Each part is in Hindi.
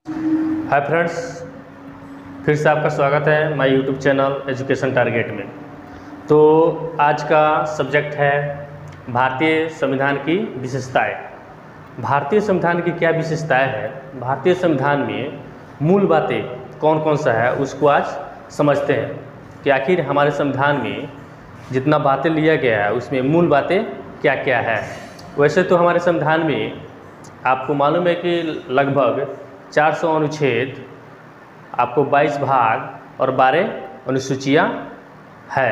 हाय फ्रेंड्स, फिर से आपका स्वागत है my YouTube channel education target में। तो आज का सब्जेक्ट है भारतीय संविधान की विशेषताएं। भारतीय संविधान की क्या विशेषताएं है, भारतीय संविधान में मूल बातें कौन कौन सा है उसको आज समझते हैं कि आखिर हमारे संविधान में जितना बातें लिया गया है उसमें मूल बातें क्या क्या है। वैसे तो हमारे संविधान में आपको मालूम है कि लगभग 400 अनुच्छेद, आपको 22 भाग और 12 अनुसूचियाँ है,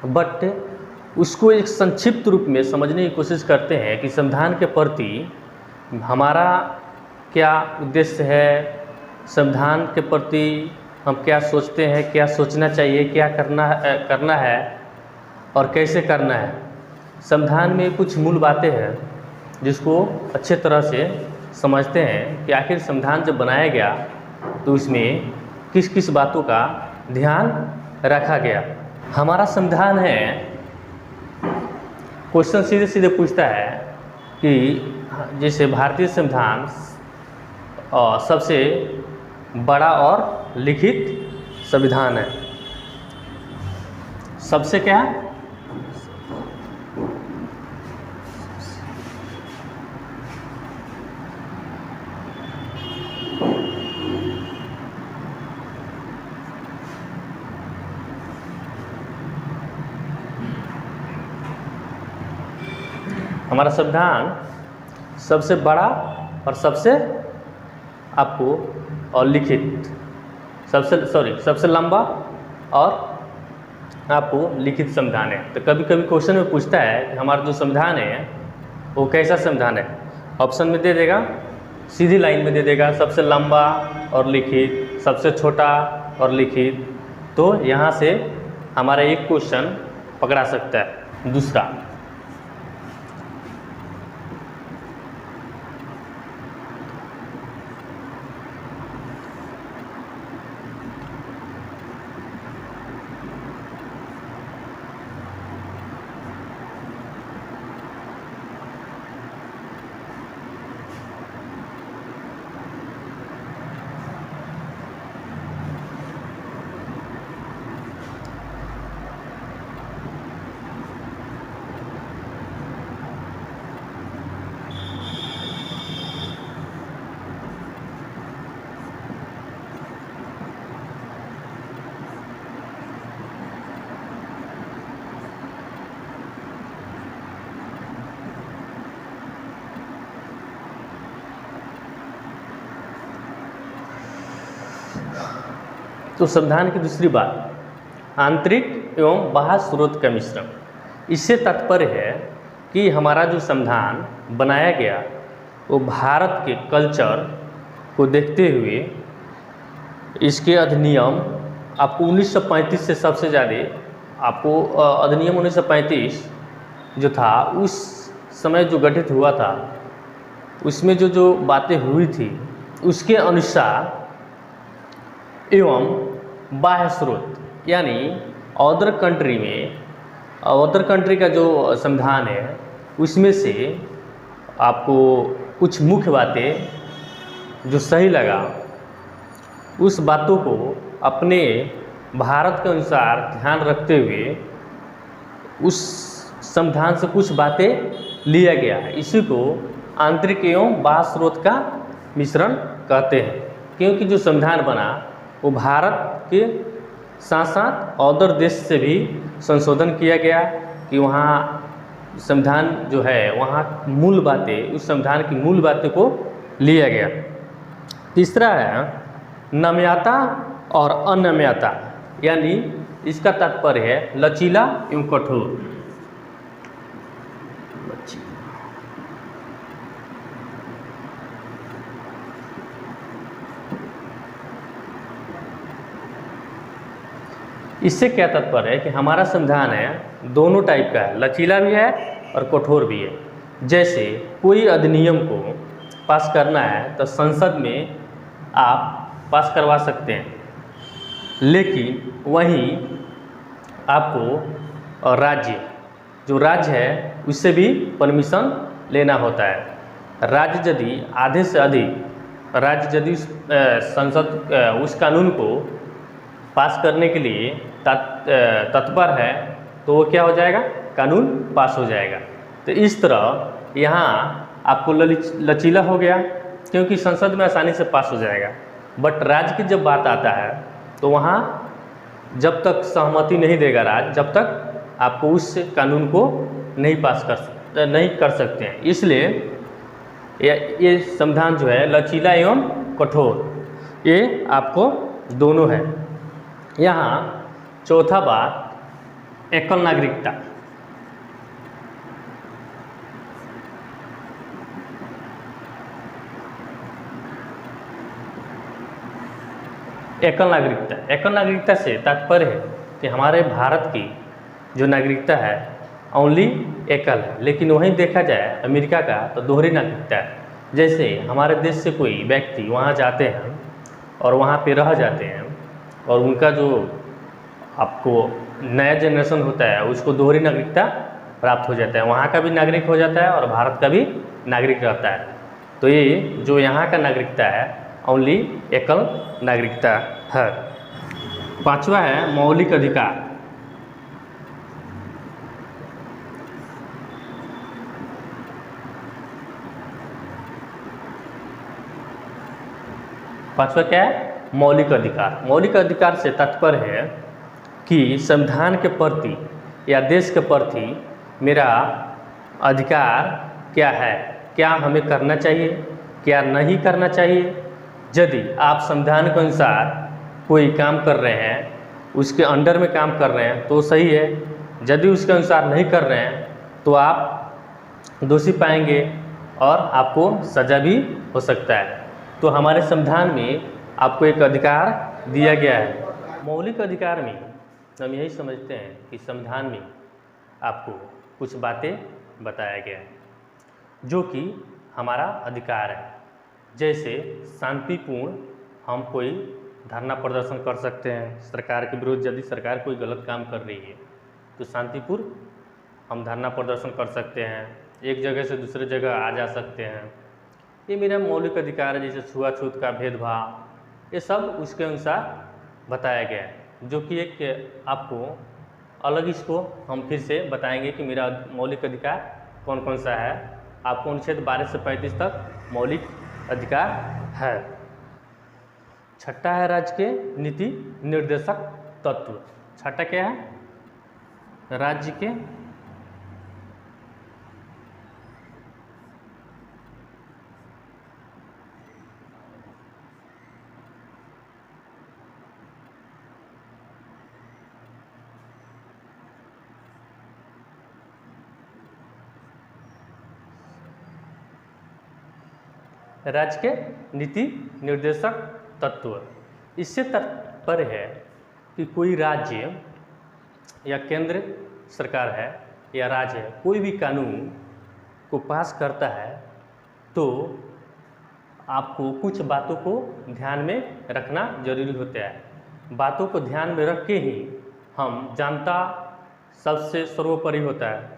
बट उसको एक संक्षिप्त रूप में समझने की कोशिश करते हैं कि संविधान के प्रति हमारा क्या उद्देश्य है, संविधान के प्रति हम क्या सोचते हैं, क्या सोचना चाहिए, क्या करना है और कैसे करना है। संविधान में कुछ मूल बातें हैं जिसको अच्छे तरह से समझते हैं कि आखिर संविधान जब बनाया गया तो इसमें किस किस बातों का ध्यान रखा गया। हमारा संविधान है, क्वेश्चन सीधे सीधे पूछता है कि जैसे भारतीय संविधान सबसे बड़ा और लिखित संविधान है। सबसे क्या है? हमारा संविधान सबसे बड़ा और सबसे आपको और लिखित सबसे लंबा और आपको लिखित संविधान है। तो कभी कभी क्वेश्चन में पूछता है कि हमारा जो संविधान है वो कैसा संविधान है। ऑप्शन में दे देगा, सीधी लाइन में दे देगा, सबसे लंबा और लिखित, सबसे छोटा और लिखित। तो यहाँ से हमारा एक क्वेश्चन पकड़ा सकता है। दूसरा, तो संविधान की दूसरी बात, आंतरिक एवं बाह्य स्रोत का मिश्रण। इससे तात्पर्य है कि हमारा जो संविधान बनाया गया वो भारत के कल्चर को देखते हुए इसके अधिनियम आपको 1935 से सबसे ज़्यादा आपको अधिनियम 1935 जो था उस समय जो गठित हुआ था उसमें जो बातें हुई थी उसके अनुसार एवं बाह्य स्रोत, यानी अदर कंट्री का जो संविधान है उसमें से आपको कुछ मुख्य बातें जो सही लगा उस बातों को अपने भारत के अनुसार ध्यान रखते हुए उस संविधान से कुछ बातें लिया गया है। इसी को आंतरिक एवं बाह्य स्रोत का मिश्रण कहते हैं, क्योंकि जो संविधान बना वो भारत के साथ साथ अदर देश से भी संशोधन किया गया कि वहाँ संविधान जो है वहाँ मूल बातें, उस संविधान की मूल बातें को लिया गया। तीसरा है नम्यता और अनम्यता, यानी इसका तात्पर्य है लचीला एवं कठोर। इससे क्या तात्पर्य है कि हमारा संविधान है दोनों टाइप का है, लचीला भी है और कठोर भी है। जैसे कोई अधिनियम को पास करना है तो संसद में आप पास करवा सकते हैं, लेकिन वहीं आपको राज्य है उससे भी परमिशन लेना होता है। राज्य यदि आधे से अधिक राज्य यदि संसद उस कानून को पास करने के लिए तत्पर है तो वो क्या हो जाएगा, कानून पास हो जाएगा। तो इस तरह यहाँ आपको लचीला हो गया क्योंकि संसद में आसानी से पास हो जाएगा। बट राज्य की जब बात आता है तो वहाँ जब तक सहमति नहीं देगा राज्य, जब तक आपको उस कानून को नहीं कर सकते हैं। इसलिए ये संविधान जो है लचीला एवं कठोर, ये आपको दोनों है। यहाँ चौथा बात, एकल नागरिकता। एकल नागरिकता से तात्पर्य है कि हमारे भारत की जो नागरिकता है ओनली एकल है, लेकिन वहीं देखा जाए अमेरिका का तो दोहरी नागरिकता है। जैसे हमारे देश से कोई व्यक्ति वहाँ जाते हैं और वहाँ पे रह जाते हैं और उनका जो आपको नया जनरेशन होता है उसको दोहरी नागरिकता प्राप्त हो जाता है, वहाँ का भी नागरिक हो जाता है और भारत का भी नागरिक रहता है। तो ये जो यहाँ का नागरिकता है ओनली एकल नागरिकता है। पांचवा है मौलिक अधिकार। पांचवा क्या है, मौलिक अधिकार। मौलिक अधिकार से तात्पर्य है कि संविधान के प्रति या देश के प्रति मेरा अधिकार क्या है, क्या हमें करना चाहिए, क्या नहीं करना चाहिए। यदि आप संविधान के अनुसार कोई काम कर रहे हैं, उसके अंडर में काम कर रहे हैं तो सही है, यदि उसके अनुसार नहीं कर रहे हैं तो आप दोषी पाएंगे और आपको सज़ा भी हो सकता है। तो हमारे संविधान में आपको एक अधिकार दिया गया है। मौलिक अधिकार में हम यही समझते हैं कि संविधान में आपको कुछ बातें बताया गया है जो कि हमारा अधिकार है। जैसे शांतिपूर्ण हम कोई धरना प्रदर्शन कर सकते हैं सरकार के विरुद्ध, यदि सरकार कोई गलत काम कर रही है तो शांतिपूर्ण हम धरना प्रदर्शन कर सकते हैं, एक जगह से दूसरे जगह आ जा सकते हैं। ये मेरा मौलिक अधिकार है। जैसे छुआछूत का भेदभाव, ये सब उसके अनुसार बताया गया है, जो कि एक आपको अलग इसको हम फिर से बताएंगे कि मेरा मौलिक अधिकार कौन कौन सा है। आपको अनुच्छेद 12 से 35 तक मौलिक अधिकार है। छठा है राज्य के नीति निर्देशक तत्व। छठा क्या है, राज्य के राज्य के नीति निर्देशक तत्व। इससे तात्पर्य है कि कोई राज्य या केंद्र सरकार है या राज्य है, कोई भी कानून को पास करता है तो आपको कुछ बातों को ध्यान में रखना जरूरी होता है। बातों को ध्यान में रख के ही हम जनता सबसे सर्वोपरि होता है,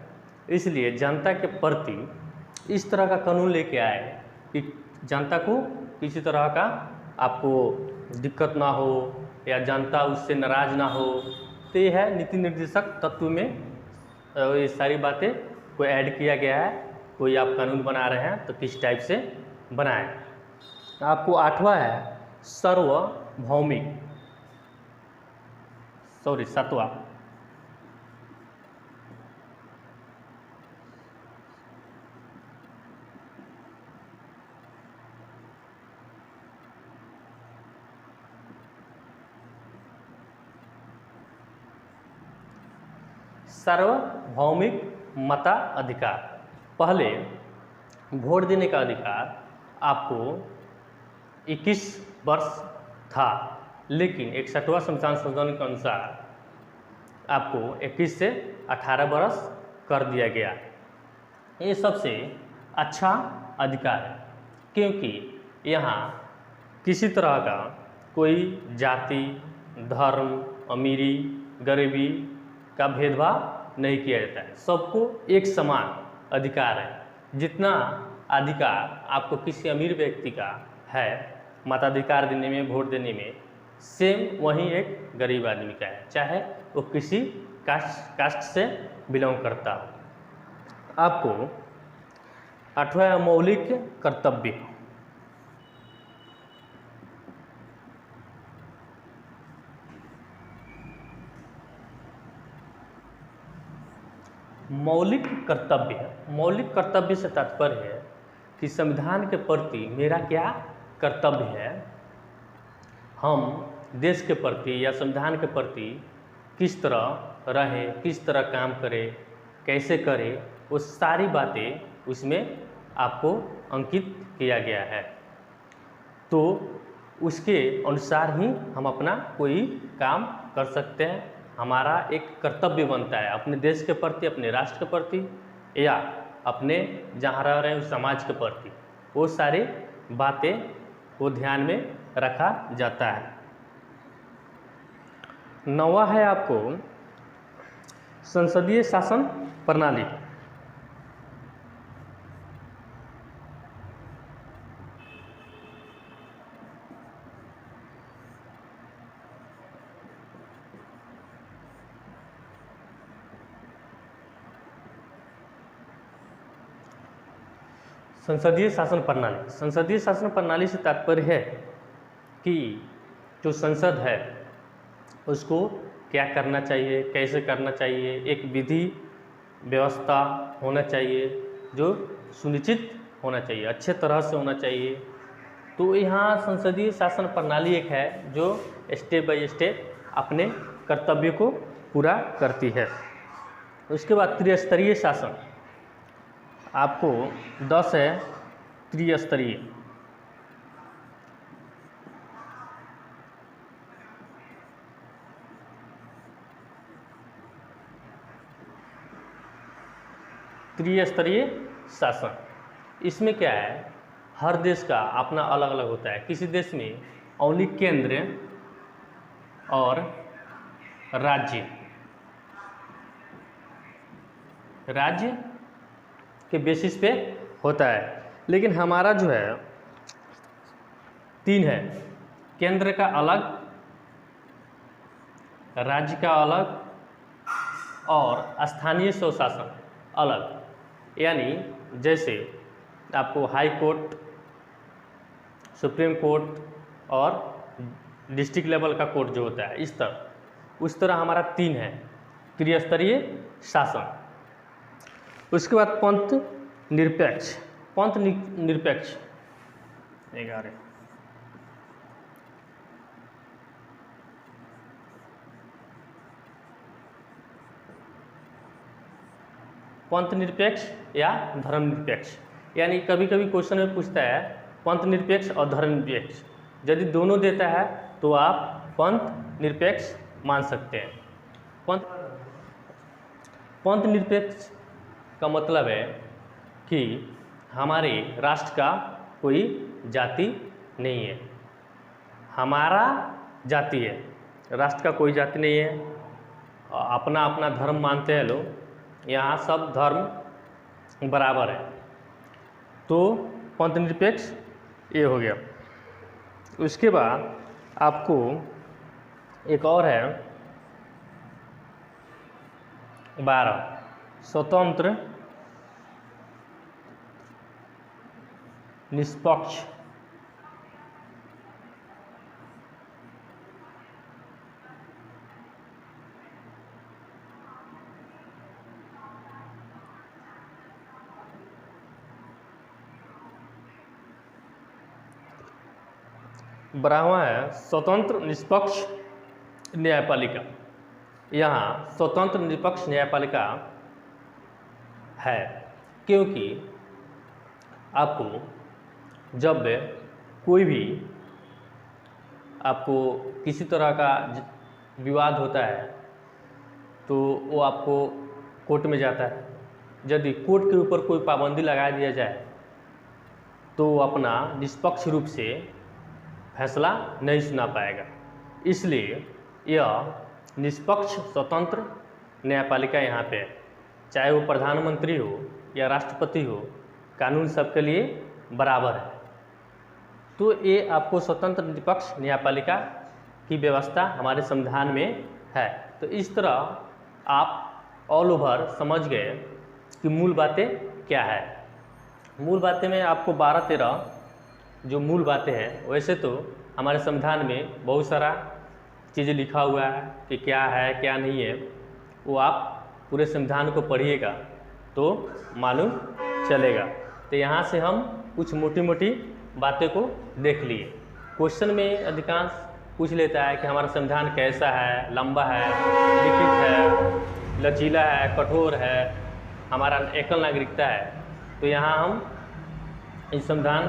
इसलिए जनता के प्रति इस तरह का कानून लेके आए कि जनता को किसी तरह का आपको दिक्कत ना हो या जनता उससे नाराज ना हो। तो ये है नीति निर्देशक तत्व में ये सारी बातें को ऐड किया गया है। कोई आप कानून बना रहे हैं तो किस टाइप से बनाएं। आपको आठवां है सातवां सार्वभौमिक मताधिकार। पहले वोट देने का अधिकार आपको 21 वर्ष था, लेकिन 61वां संविधान संशोधन के अनुसार आपको 21 से 18 वर्ष कर दिया गया। ये सबसे अच्छा अधिकार है क्योंकि यहाँ किसी तरह का कोई जाति, धर्म, अमीरी, गरीबी का भेदभाव नहीं किया जाता है। सबको एक समान अधिकार है। जितना अधिकार आपको किसी अमीर व्यक्ति का है मताधिकार देने में, वोट देने में, सेम वही एक गरीब आदमी का है, चाहे वो किसी कास्ट से बिलोंग करता हो। आपको 8वां मौलिक कर्तव्य, मौलिक कर्तव्य। मौलिक कर्तव्य से तात्पर्य है कि संविधान के प्रति मेरा क्या कर्तव्य है, हम देश के प्रति या संविधान के प्रति किस तरह रहें, किस तरह काम करें, कैसे करें, वो सारी बातें उसमें आपको अंकित किया गया है। तो उसके अनुसार ही हम अपना कोई काम कर सकते हैं। हमारा एक कर्तव्य बनता है अपने देश के प्रति, अपने राष्ट्र के प्रति, या अपने जहाँ रह रहे हैं उस समाज के प्रति, वो सारी बातें को ध्यान में रखा जाता है। 9वां है आपको संसदीय शासन प्रणाली। संसदीय शासन प्रणाली, संसदीय शासन प्रणाली से तात्पर्य है कि जो संसद है उसको क्या करना चाहिए, कैसे करना चाहिए, एक विधि व्यवस्था होना चाहिए जो सुनिश्चित होना चाहिए, अच्छे तरह से होना चाहिए। तो यहाँ संसदीय शासन प्रणाली एक है जो स्टेप बाय स्टेप अपने कर्तव्य को पूरा करती है। उसके बाद त्रिस्तरीय शासन, आपको 10 है त्रिस्तरीय। त्रिस्तरीय शासन, इसमें क्या है, हर देश का अपना अलग अलग होता है। किसी देश में ओनली केंद्र और राज्य के बेसिस पे होता है, लेकिन हमारा जो है 3 है, केंद्र का अलग, राज्य का अलग और स्थानीय स्वशासन अलग। यानी जैसे आपको हाई कोर्ट, सुप्रीम कोर्ट और डिस्ट्रिक्ट लेवल का कोर्ट जो होता है, इस तरह उस तरह हमारा 3 है त्रिस्तरीय शासन। उसके बाद पंथ निरपेक्ष, पंथ निरपेक्ष 11। पंथ निरपेक्ष या धर्म निरपेक्ष, यानी कभी कभी क्वेश्चन में पूछता है पंथ निरपेक्ष और धर्म निरपेक्ष, यदि दोनों देता है तो आप पंथ निरपेक्ष मान सकते हैं। पंथ निरपेक्ष का मतलब है कि हमारे राष्ट्र का कोई जाति नहीं है, हमारा जाति है, राष्ट्र का कोई जाति नहीं है, अपना अपना धर्म मानते हैं लोग, यहाँ सब धर्म बराबर है। तो पंथ निरपेक्ष ये हो गया। उसके बाद आपको एक और है 12 स्वतंत्र निष्पक्ष। बारहवां है स्वतंत्र निष्पक्ष न्यायपालिका। यहाँ स्वतंत्र निष्पक्ष न्यायपालिका है क्योंकि आपको जब कोई भी आपको किसी तरह का विवाद होता है तो वो आपको कोर्ट में जाता है। यदि कोर्ट के ऊपर कोई पाबंदी लगा दिया जाए तो वो अपना निष्पक्ष रूप से फैसला नहीं सुना पाएगा। इसलिए यह निष्पक्ष स्वतंत्र न्यायपालिका यहाँ पे है, चाहे वो प्रधानमंत्री हो या राष्ट्रपति हो, कानून सबके लिए बराबर है। तो ये आपको स्वतंत्र निष्पक्ष न्यायपालिका की व्यवस्था हमारे संविधान में है। तो इस तरह आप ऑल ओवर समझ गए कि मूल बातें क्या है। मूल बातें में आपको 12-13 जो मूल बातें हैं, वैसे तो हमारे संविधान में बहुत सारा चीज़ें लिखा हुआ है कि क्या है क्या नहीं है, वो आप पूरे संविधान को पढ़िएगा तो मालूम चलेगा। तो यहाँ से हम कुछ मोटी मोटी बातें को देख लिए। क्वेश्चन में अधिकांश पूछ लेता है कि हमारा संविधान कैसा है, लंबा है, लिखित है, लचीला है, कठोर है, हमारा एकल नागरिकता है। तो यहाँ हम इस संविधान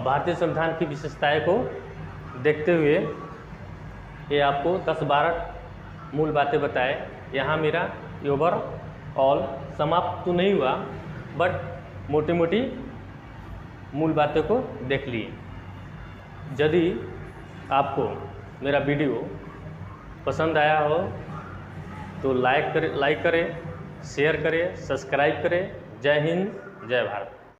भारतीय संविधान की विशेषताएं को देखते हुए ये आपको 10-12 मूल बातें बताए। यहाँ मेरा ओवरऑल समाप्त तो नहीं हुआ, बट मोटी मोटी मूल बातों को देख लिए। यदि आपको मेरा वीडियो पसंद आया हो तो लाइक करें, शेयर करें, सब्सक्राइब करें। जय हिंद, जय भारत।